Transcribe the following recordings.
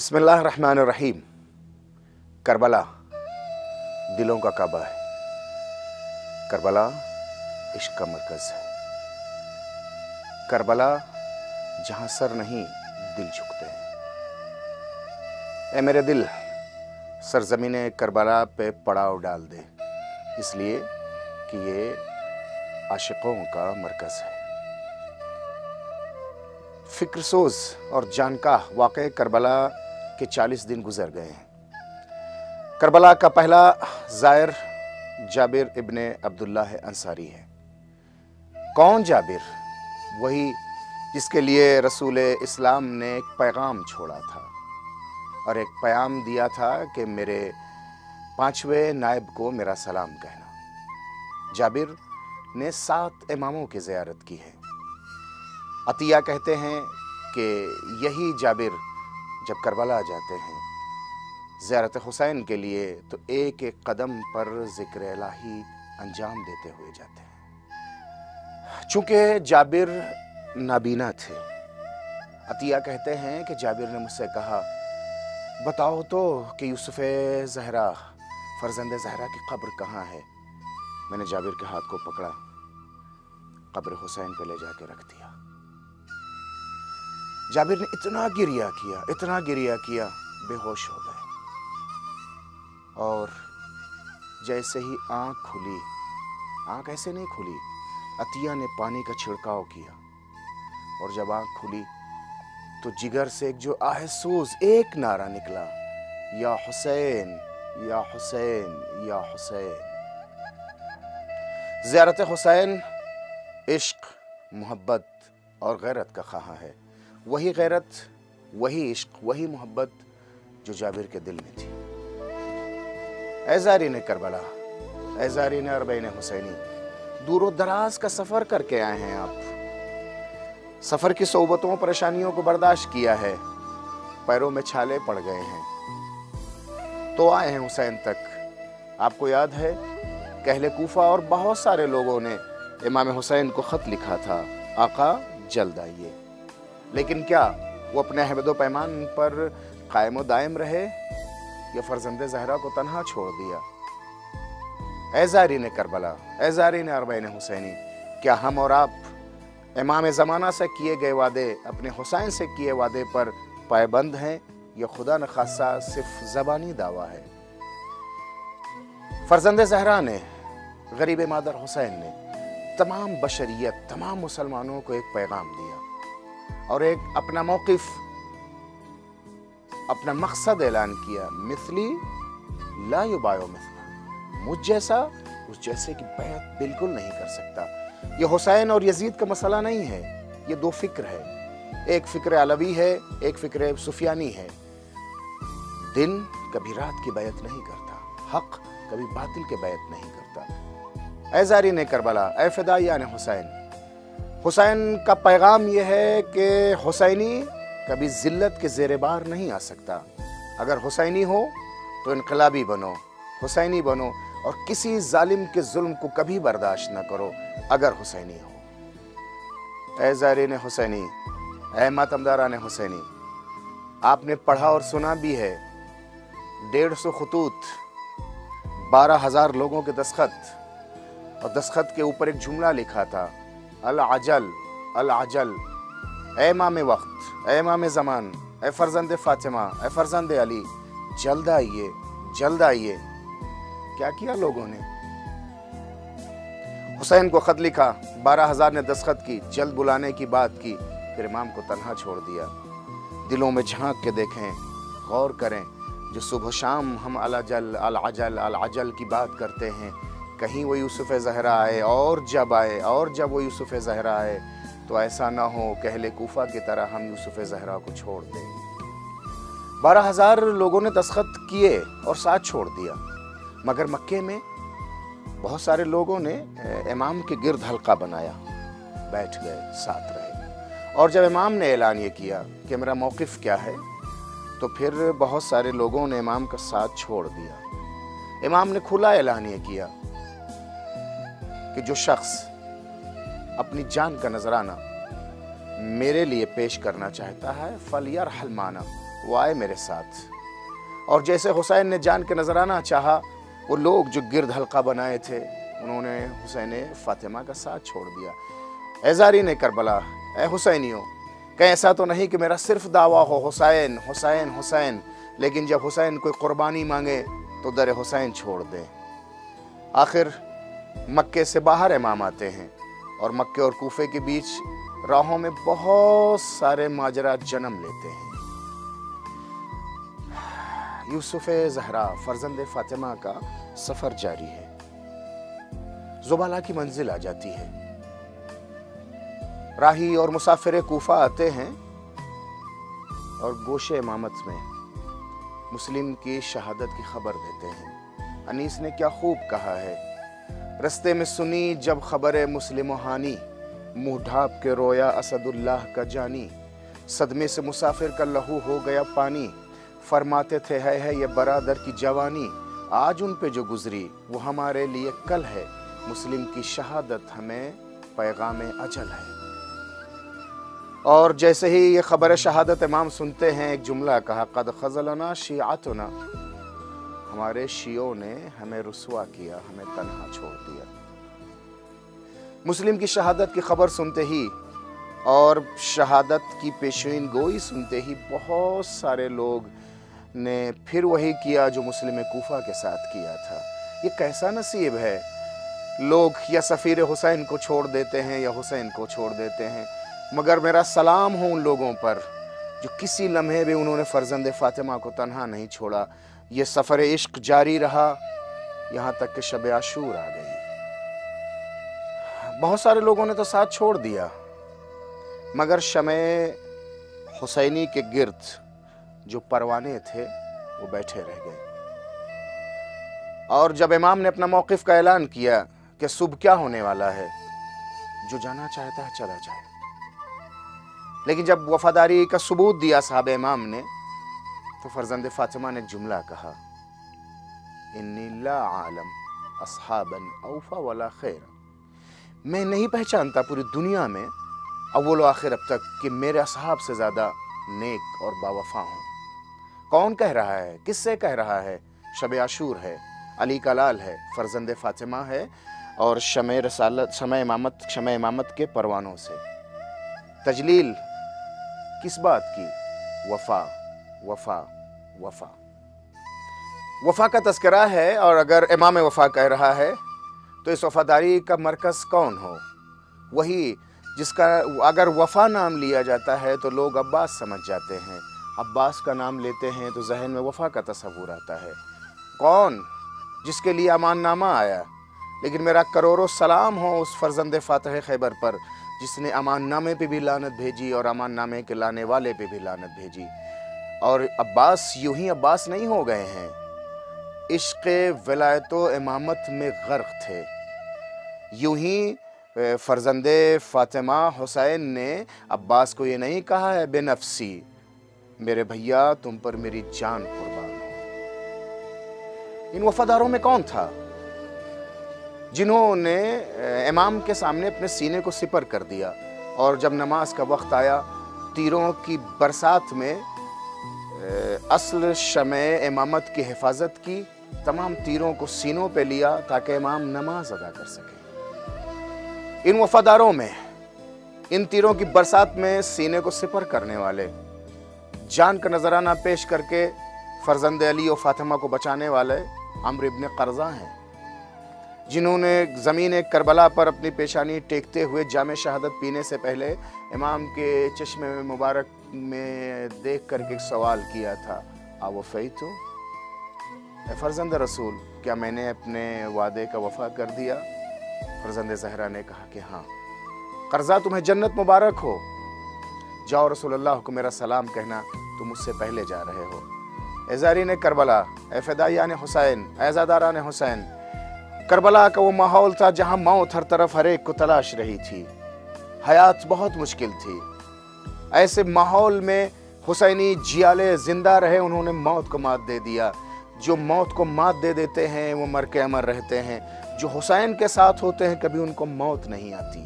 बिस्मिल्लाहिर्रहमानिर्रहीम। करबला दिलों का काबा है। करबला इश्क का मरकज है। करबला जहां सर नहीं दिल झुकते हैं। ए मेरे दिल, सरजमीने करबला पे पड़ाव डाल दे, इसलिए कि ये आशिकों का मरकज है। फिक्रसोज और जानकाह वाक़े करबला के 40 दिन गुजर गए हैं। करबला का पहला ज़ायर जाबिर इब्ने अब्दुल्लाह अंसारी है। कौन जाबिर? वही जिसके लिए रसूल इस्लाम ने एक पैगाम छोड़ा था और एक पैगाम दिया था कि मेरे 5वें नायब को मेरा सलाम कहना। जाबिर ने 7 इमामों की ज़ियारत की है। अतिया कहते हैं कि यही जाबिर जब करबला जाते हैं ज़ियारत हुसैन के लिए, तो एक एक कदम पर ज़िक्र इलाही अंजाम देते हुए जाते हैं। चूँकि जाबिर नाबीना थे, अतिया कहते हैं कि जाबिर ने मुझसे कहा, बताओ तो कि यूसुफ़ ज़हरा फ़र्ज़ंद ज़हरा की कब्र कहाँ है। मैंने जाबिर के हाथ को पकड़ा, कब्र हुसैन पे ले जाके रख दिया। जाबिर ने इतना गिरिया किया, बेहोश हो गए। और जैसे ही आंख खुली, आंख ऐसे नहीं खुली, अतिया ने पानी का छिड़काव किया और जब आंख खुली तो जिगर से एक जो आहसूस एक नारा निकला, या हुसैन, या हुसैन, या हुसैन। ज़ियारत हुसैन इश्क, मोहब्बत और गैरत का ख़ाहा है। वही गैरत, वही इश्क, वही मोहब्बत जो जाबिर के दिल में थी। ऐ ज़ारिन करबला, ऐ ज़ारिन अरबईन हुसैनी, दूर दराज का सफ़र करके आए हैं आप। सफ़र की सोबतों परेशानियों को बर्दाश्त किया है, पैरों में छाले पड़ गए हैं, तो आए हैं हुसैन तक। आपको याद है कि अहले कूफा और बहुत सारे लोगों ने इमाम हुसैन को ख़त लिखा था, आका जल्द आइए। लेकिन क्या वो अपने अहद पैमान पर कायम व दायम रहे या फ़र्ज़ंद ज़हरा को तन्हा छोड़ दिया? ऐ ज़ारिन करबला, ऐ ज़ारिन अरबईन हुसैनी, क्या हम और आप इमाम ज़माना से किए गए वादे, अपने हुसैन से किए वादे पर पायबंद हैं या खुदा न खासा सिर्फ ज़बानी दावा है? फ़र्ज़ंद ज़हरा ने, गरीब मादर हुसैन ने तमाम बशरियत, तमाम मुसलमानों को एक पैगाम दिया और एक अपना मौक़िफ़, अपना मकसद ऐलान किया, मिथली ला युबायो मिथला, मुझ जैसा उस जैसे की बैत बिल्कुल नहीं कर सकता। ये हुसैन और यजीद का मसला नहीं है, ये दो फिक्र है। एक फिक्र अलवी है, एक फिक्र सुफियानी है। दिन कभी रात की बैत नहीं करता, हक कभी बातिल के बैत नहीं करता। ऐ ज़ारिन करबला, ऐ फ़िदाइयान हुसैन, हुसैन का पैगाम यह है कि हुसैनी कभी ज़िल्लत के ज़ेरे बार नहीं आ सकता। अगर हुसैनी हो तो इनकलाबी बनो, हुसैनी बनो और किसी जालिम के जुल्म को कभी बर्दाश्त न करो अगर हुसैनी हो। ऐ ज़ारिन हुसैनी, ऐ मातमदारान हुसैनी, आपने पढ़ा और सुना भी है, 150 खतूत, 12,000 लोगों के दस्तखत, और दस्तखत के ऊपर एक जुमला लिखा था, अल अजल, अल अजल, ऐ इमाम वक्त, ऐ इमाम ज़मान, ऐ फ़र्ज़ंद फ़ातिमा, ऐ फ़र्ज़ंद अली, जल्द आइए, जल्द आइए। क्या किया लोगों ने? हुसैन को ख़त लिखा, 12,000 ने दस्तखत की, जल्द बुलाने की बात की, फिर इमाम को तन्हा छोड़ दिया। दिलों में झांक के देखें, गौर करें, जो सुबह शाम हम अल अजल, अल अजल, अल अजल की बात करते हैं, कहीं वो यूसुफ़ ज़हरा आए, और जब वो यूसुफ़ ज़हरा आए तो ऐसा ना हो कि अहले कूफा की तरह हम यूसुफ़ ज़हरा को छोड़ दें। 12,000 लोगों ने दस्तखत किए और साथ छोड़ दिया, मगर मक्के में बहुत सारे लोगों ने इमाम के गिर्द हल्का बनाया, बैठ गए, साथ रहे। और जब इमाम ने ऐलान ये किया कि मेरा मौक़िफ़ क्या है, तो फिर बहुत सारे लोगों ने इमाम का साथ छोड़ दिया। इमाम ने खुला ऐलान ये किया कि जो शख्स अपनी जान का नजराना मेरे लिए पेश करना चाहता है, फलियर हलमाना, वो आए मेरे साथ। और जैसे हुसैन ने जान के नजराना चाहा, वो लोग जो गिर्द हल्का बनाए थे उन्होंने हुसैन फातिमा का साथ छोड़ दिया। ए ज़ारीन करबला, ए हुसैनियों, कहीं ऐसा तो नहीं कि मेरा सिर्फ दावा हो हुसैन हुसैन हुसैन, लेकिन जब हुसैन कोई कुर्बानी मांगे तो दर हुसैन छोड़ दे। आखिर मक्के से बाहर इमाम आते हैं और मक्के और कूफे के बीच राहों में बहुत सारे माजरा जन्म लेते हैं। यूसुफ ज़हरा फर्जंद फातिमा का सफ़र जारी है। जुबाला की मंजिल आ जाती है। राही और मुसाफिर कूफा आते हैं और गोशे इमामत में मुस्लिम की शहादत की खबर देते हैं। अनीस ने क्या खूब कहा है, रस्ते में सुनी जब खबर मुस्लिम हानी, मुंह ढाप के रोया असदुल्लाह का जानी, सदमे से मुसाफिर का लहू हो गया पानी, फरमाते थे है ये बरादर की जवानी, आज उन पे जो गुजरी वो हमारे लिए कल है, मुस्लिम की शहादत हमें पैगाम अजल है। और जैसे ही ये खबर शहादत इमाम सुनते हैं, एक जुमला कहा, कद खजलना शियातुना, हमारे शियों ने हमें रुसवा किया, हमें तन्हा छोड़ दिया। मुस्लिम की शहादत की खबर सुनते ही और शहादत की पेशीन गोई सुनते ही बहुत सारे लोग ने फिर वही किया जो मुस्लिम कूफा के साथ किया था। ये कैसा नसीब है, लोग या सफ़ीर हुसैन को छोड़ देते हैं या हुसैन को छोड़ देते हैं, मगर मेरा सलाम हो उन लोगों पर जो किसी लम्हे भी उन्होंने फर्जंद फातिमा को तन्हा नहीं छोड़ा। ये सफ़र इश्क जारी रहा यहाँ तक कि शब आशूर आ गई। बहुत सारे लोगों ने तो साथ छोड़ दिया, मगर शमे हुसैनी के गिर्द जो परवाने थे वो बैठे रह गए। और जब इमाम ने अपना मौक़िफ़ का ऐलान किया कि सुबह क्या होने वाला है, जो जाना चाहता है चला जाए, लेकिन जब वफादारी का सबूत दिया साहब इमाम ने, तो फर्जंद फातिमा ने एक जुमला कहा, इन्नी ला आलम अस्हाबन औफा वला खैर, मैं नहीं पहचानता पूरी दुनिया में अव्वल व आखिर अब तक कि मेरे असहाब से ज़्यादा नेक और बावफा हूँ। कौन कह रहा है, किससे कह रहा है? शब आशूर है, अली का लाल है, फर्जंद फातिमा है और शमे रसालत शमे इमामत के परवानों से। तजलील किस बात की? वफा वफा वफा वफा का तस्करा है। और अगर इमाम वफा कह रहा है तो इस वफादारी का मरकज़ कौन हो? वही जिसका अगर वफा नाम लिया जाता है तो लोग अब्बास समझ जाते हैं, अब्बास का नाम लेते हैं तो जहन में वफा का तस्वुर आता है। कौन? जिसके लिए अमान नामा आया। लेकिन मेरा करोड़ों सलाम हो उस फर्जंद फातह खैबर पर जिसने अमान नामे पे भी लानत भेजी और अमान नामे के लाने वाले पे भी लानत भेजी। और अब्बास यूं ही अब्बास नहीं हो गए हैं, इश्क़ विलायतो इमामत में गर्क थे। यूं ही फर्जंदे फातिमा हुसैन ने अब्बास को ये नहीं कहा है बेनफ्सी, मेरे भैया तुम पर मेरी जान कुर्बान हो। इन वफादारों में कौन था जिन्होंने इमाम के सामने अपने सीने को सिपर कर दिया और जब नमाज का वक्त आया तीरों की बरसात में असल शमे इमामत की हिफाजत की, तमाम तीरों को सीनों पे लिया ताकि इमाम नमाज अदा कर सके। इन वफादारों में, इन तीरों की बरसात में सीने को सिपर करने वाले, जान का नजराना पेश करके फर्जंद अली और फातिमा को बचाने वाले अम्र इब्न कर्जा हैं, जिन्होंने ज़मीन करबला पर अपनी पेशानी टेकते हुए जामे शहादत पीने से पहले इमाम के चश्मे मुबारक में देख करके एक सवाल किया था, आवफ़ैतु, फर्जंद रसूल, क्या मैंने अपने वादे का वफा कर दिया? फर्जंद ज़हरा ने कहा कि हाँ। कर्जा, तुम्हें जन्नत मुबारक हो, जाओ रसूलुल्लाह को मेरा सलाम कहना, तुम मुझसे पहले जा रहे हो। एज़ारीन करबला, ए फ़िदायान हुसैन, ऐज़ादारान हुसैन, करबला का वो माहौल था जहाँ मौत हर तरफ हर एक को तलाश रही थी, हयात बहुत मुश्किल थी। ऐसे माहौल में हुसैनी जियाले जिंदा रहे, उन्होंने मौत को मात दे दिया। जो मौत को मात दे देते हैं वो मर के अमर रहते हैं, जो हुसैन के साथ होते हैं कभी उनको मौत नहीं आती।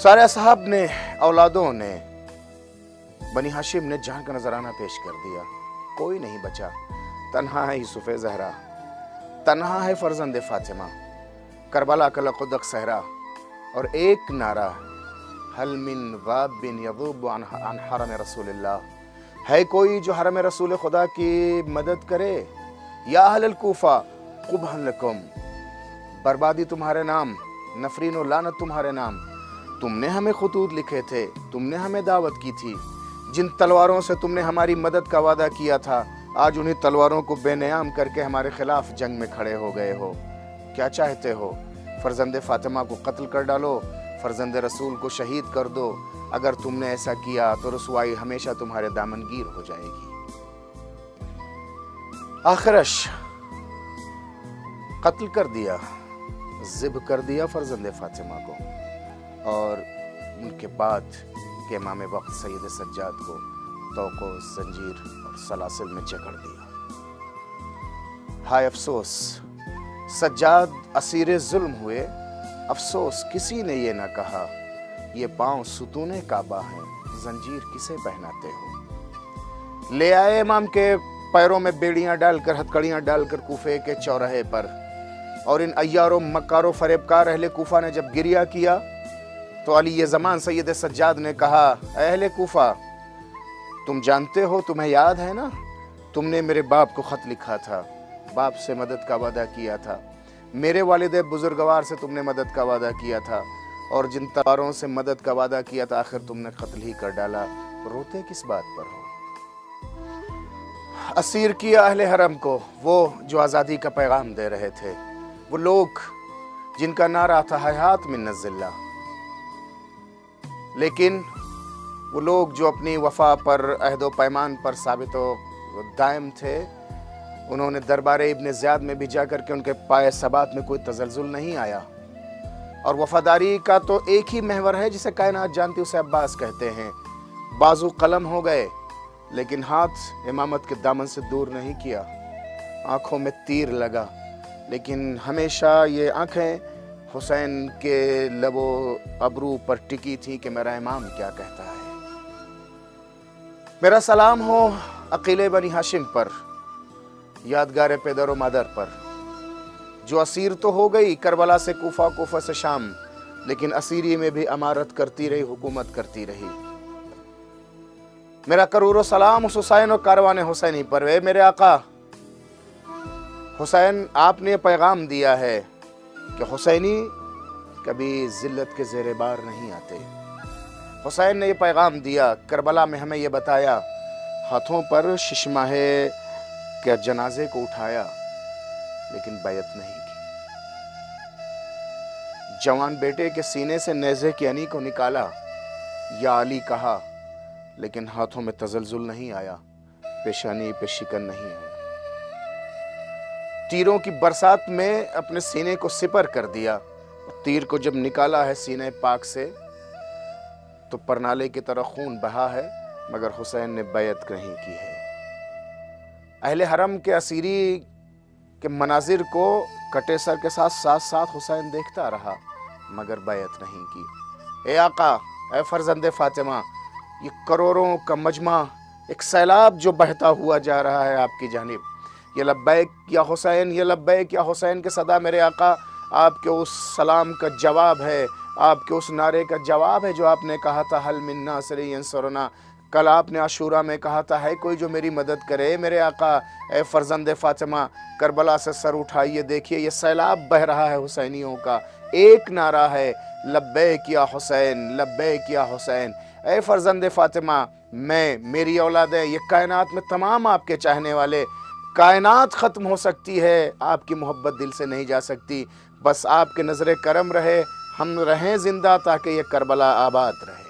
सारे असहाब ने, औलादों ने बनी हाशिम ने जान का नजराना पेश कर दिया। कोई नहीं बचा, तन्हा है यूसुफ ज़हरा, तन्हा है फर्जंद फातिमा, करबला का लक़दक सहरा, और एक नारा, हल मिन वाबिन यज़ुब अन हरम रसूलिल्लाह, है कोई जो हरम रसूल खुदा की मदद करे? या अहलल कूफा क़ुबहन लकुम, बर्बादी तुम्हारे नाम, नफरीन व लानत तुम्हारे नाम। तुमने हमें खुतूत लिखे थे, तुमने हमें दावत की थी, जिन तलवारों से तुमने हमारी मदद का वादा किया था, आज उन्हीं तलवारों को बेनयाम करके हमारे खिलाफ जंग में खड़े हो गए हो। क्या चाहते हो? फर्जंद फातिमा को कत्ल कर डालो, फर्जंद रसूल को शहीद कर दो। अगर तुमने ऐसा किया तो रसवाई हमेशा तुम्हारे दामनगीर हो जाएगी। आखिरश कत्ल कर दिया, ज़िब कर दिया फर्जंद फातिमा को, और उनके बाद के इमाम वक्त सैयद सज्जाद को तोक़ो, जंजीर और सलासिल में जकड़ दिया। हाय अफसोस, सज्जाद असीर जुल्म हुए। अफसोस किसी ने ये ना कहा, ये पाँव सुतूने काबा हैं, जंजीर किसे पहनाते हो। ले आए इमाम के पैरों में बेड़ियां डालकर, हथकड़ियां डालकर कूफे के चौराहे पर, और इन अय्यारों मक्कारों फरेबकार अहले कूफा ने जब गिरिया किया तो अली ये ज़मान सैयद सज्जाद ने कहा, अहले कूफा, तुम जानते हो, तुम्हें याद है ना, तुमने मेरे बाप को ख़त लिखा था, बाप से मदद का वादा किया था, मेरे वालिद बुजुर्गवार से तुमने मदद का वादा किया था, और जिन तलवारों से मदद का वादा किया था आखिर तुमने कत्ल ही कर डाला। रोते किस बात पर हो? असीर किया अहले हरम को, वो जो आज़ादी का पैगाम दे रहे थे, वो लोग जिनका नारा था हयात मिन ज़िल्ला, लेकिन वो लोग जो अपनी वफा पर, अहद व पैमान पर साबित व दायम थे, उन्होंने दरबार इब्न ज़ियाद में भी जा कर के उनके पाए सबात में कोई तज़ल्ज़ुल नहीं आया। और वफादारी का तो एक ही महवर है जिसे कायनात जानती, उसे अब्बास कहते हैं। बाजू कलम हो गए लेकिन हाथ इमामत के दामन से दूर नहीं किया, आँखों में तीर लगा लेकिन हमेशा ये आँखें हुसैन के लबो अबरू पर टिकी थी कि मेरा इमाम क्या कहता है। मेरा सलाम हो अकीले बनी हाशिम पर, यादगार पेदर व मादर पर, जो असीर तो हो गई करबला से कूफा, कूफा से शाम, लेकिन असीरी में भी अमारत करती रही, हुकूमत करती रही। मेरा करूर सलाम उस हुसैन और कारवान हुसैनी पर। वे मेरे आका हुसैन, आपने पैगाम दिया है कि हुसैनी कभी जिल्लत के ज़ेरे बार नहीं आते। हुसैन ने यह पैगाम दिया, करबला में हमें यह बताया, हाथों पर शिशमाहे के जनाजे को उठाया लेकिन बैत नहीं की। जवान बेटे के सीने से नेज़े की अनी को निकाला, या अली कहा, लेकिन हाथों में तज़ल्ज़ुल नहीं आया, पेशानी पे शिकन नहीं आया। तीरों की बरसात में अपने सीने को सिपर कर दिया। तीर को जब निकाला है सीने पाक से तो परनाले की तरह खून बहा है, मगर हुसैन ने बैत नहीं की है। अहले हरम के असीरी के मनाजिर को कटे सर के साथ साथ साथ हुसैन देखता रहा, मगर बैत नहीं की। ए आका, ए फर्जंदे फातिमा, ये करोड़ों का मजमा, एक सैलाब जो बहता हुआ जा रहा है आपकी जानिब, ये लब्बैक या हुसैन, ये लब्बैक या हुसैन के सदा मेरे आका आपके उस सलाम का जवाब है, आपके उस नारे का जवाब है जो आपने कहा था, हल मिन नासिर यंसुरना। कल आपने आशूरा में कहा था, है कोई जो मेरी मदद करे। मेरे आका, ए फर्जंद फातिमा, करबला से सर उठाइए, देखिए ये सैलाब बह रहा है हुसैनियों का। एक नारा है, लब्बैक या हुसैन, लब्बैक या हुसैन। ए फर्जंद फातिमा, मैं, मेरी औलादें, ये कायनात में तमाम आपके चाहने वाले, कायनात ख़त्म हो सकती है, आपकी मोहब्बत दिल से नहीं जा सकती। बस आपके नज़र करम रहे, हम रहें ज़िंदा, ताकि ये करबला आबाद रहे।